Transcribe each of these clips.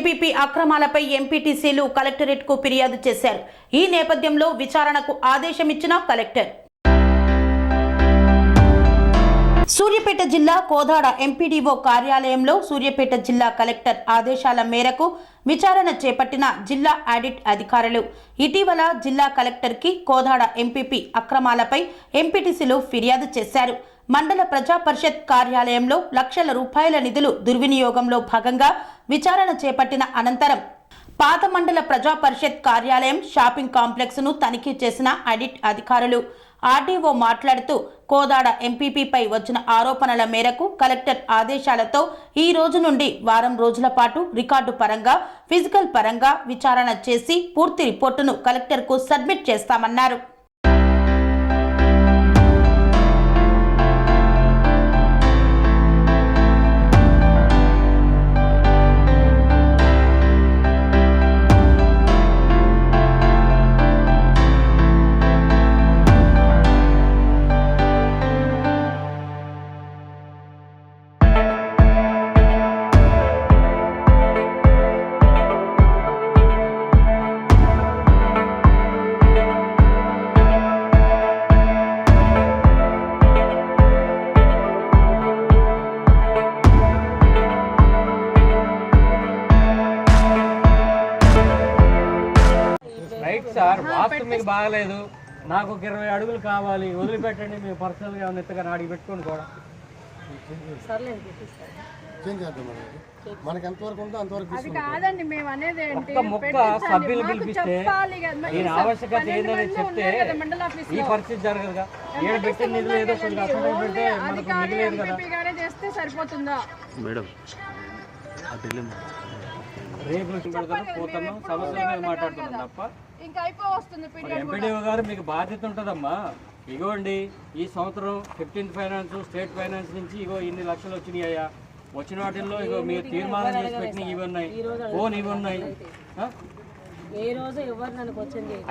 MPP అక్రమాలపై ఎంపీటీసీలు కలెక్టరేట్కు ఫిర్యాదు చేశారు. ఈ నేపథ్యంలో విచారణకు ఆదేశమిచ్చిన కలెక్టర్. సూర్యాపేట జిల్లా కోదాడ ఎంపీడీఓ కార్యాలయంలో సూర్యాపేట జిల్లా కలెక్టర్ ఆదేశాల మేరకు విచారణ చేపట్టిన జిల్లా ఆడిట్ అధికారులు ఇటీవల జిల్లా కలెక్టర్కి కోదాడ ఎంపీపీ అక్రమాలపై ఎంపీటీసీలు ఫిర్యాదు చేశారు. మండల ప్రజా పరిషత్ కార్యాలయంలో లక్షల రూపాయల నిధులు దుర్వినియోగంలో భాగంగా విచారణ చేపట్టిన అనంతరం పాత మండల ప్రజా పరిషత్ కార్యాలయం షాపింగ్ కాంప్లెక్స్ ను తనిఖీ చేసిన ఆడిట్ అధికారులు. ఆర్డీఓ మాట్లాడుతూ కోదాడ ఎంపీపీపై వచ్చిన ఆరోపణల మేరకు కలెక్టర్ ఆదేశాలతో ఈ రోజు నుండి వారం రోజుల పాటు రికార్డు పరంగా ఫిజికల్ పరంగా విచారణ చేసి పూర్తి రిపోర్టును కలెక్టర్కు సబ్మిట్ చేస్తామన్నారు. రైట్ సార్, వాస్తు మీకు బాగలేదు, నాకు ఒక 20 అడుగులు కావాలి, వదిలిపెట్టండి. మీరు పర్సనల్గా ఎత్తగా అడిగి పెట్టుకోండి కూడా. మనకి ఎంతవరకు ఉందో అంతవరకు అది కాదండి మేము అనేది ఏంటి, ఒక్క మొక్క సభ్యులు పిలిపిస్తే దీని ఆవశ్యకత ఏందని చెప్తే ఈ పరిస్థితి జరగదుగా. ఏడు పెట్టిన నిధులు ఏదో కొంచెం అసలు పెడితే మనకు మిగిలేదు కదా చేస్తే సరిపోతుందా మేడం? రేపు పెడతాను పోతాను సమస్యల మీద మాట్లాడుతున్నాను తప్ప ఇంకా అయిపో వస్తుంది. ఎంపీడీఓ గారు మీకు బాధ్యత ఉంటుందమ్మా. ఇగోండి ఈ సంవత్సరం 15th ఫైనాన్స్ స్టేట్ ఫైనాన్స్ నుంచి ఇగో ఇన్ని లక్షలు వచ్చినాయ్యా. వచ్చిన వాటిల్లో ఇగో మీరు తీర్మానం చేసి పెట్టిన ఇవి ఉన్నాయి, ఫోన్ ఇవి ఉన్నాయి.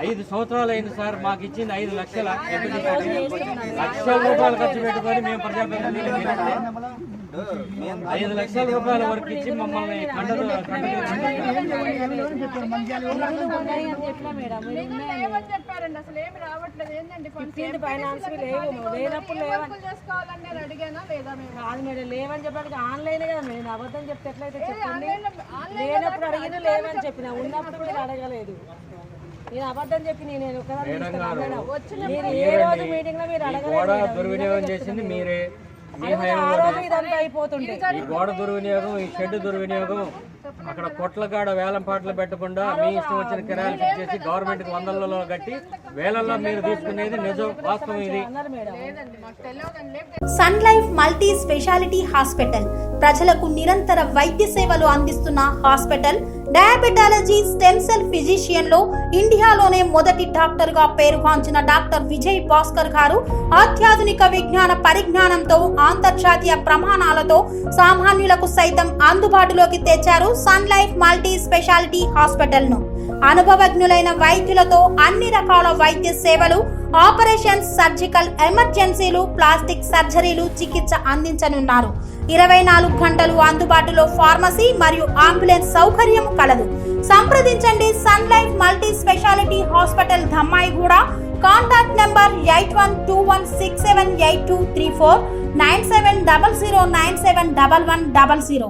5 సంవత్సరాలు అయింది సార్, మాకు ఇచ్చింది 5 లక్షల లక్షల రూపాయలు ఖర్చు పెట్టుకొని మేము ప్రజాప్రతినిధులు 5 లక్షల రూపాయల వరకు ఇచ్చి మమ్మల్ని చెప్పారండి. అసలు ఏమి రావట్లేదు ఏంటండి, అడిగానా లేదా కాదు మేడం, లేవని చెప్పడానికి ఆన్లైన్ కదా మేడం. అబద్ధం చెప్తే ఎట్లయితే చెప్పండి. లేనప్పుడు అడిగిన లేవని చెప్పిన, ఉన్నప్పుడు కూడా అడగలేదు. నేను అబద్ధం చెప్పి నేను మీరు ఏ రోజు మీటింగ్ లో మీరు అడగలేదు. దుర్వినియోగం చేసింది మీరే. ఇదంతా అయిపోతుంది. ఈ గోడ దుర్వినియోగం, ఈ షెడ్ దుర్వినియోగం, అక్కడ కొట్ల కాడ వేలం పాటలు పెట్టకుండా మీ ఇష్టం వచ్చిన కిరాయిలు ఫిక్స్ చేసి గవర్నమెంట్ కి 100లలో కట్టి వేలల్లో మీరు తీసుకునేది నిజం, వాస్తవం ఇది. Sun life multi specialty hospital ప్రజలకు నిరంతర వైద్య సేవలు అందిస్తున్న hospital. Diabetology, stem cell physician లో ఇండియాలోనే మొదటి డాక్టర్ గా పేరుగాంచిన డాక్టర్ విజయ్ భాస్కర్ గారు అత్యాధునిక విజ్ఞాన పరిజ్ఞానంతో అంతర్జాతీయ ప్రమాణాలతో సామాన్యులకు సైతం అందుబాటులోకి తెచ్చారు sun life multi specialty hospital ను. అనుభవజ్ఞులైన వైద్యులతో అన్ని రకాల వైద్య సేవలు, ఆపరేషన్స్, సర్జికల్ ఎమర్జెన్సీలు, ప్లాస్టిక్ సర్జరీలు, చికిత్స అందించనున్నారు. 24 గంటలు అందుబాటులో ఫార్మసీ మరియు అంబులెన్స్ సౌకర్యం కలదు. సంప్రదించండి sun life multi specialty hospital, Dammaiguda. Contact number 8121678234, 9700971100.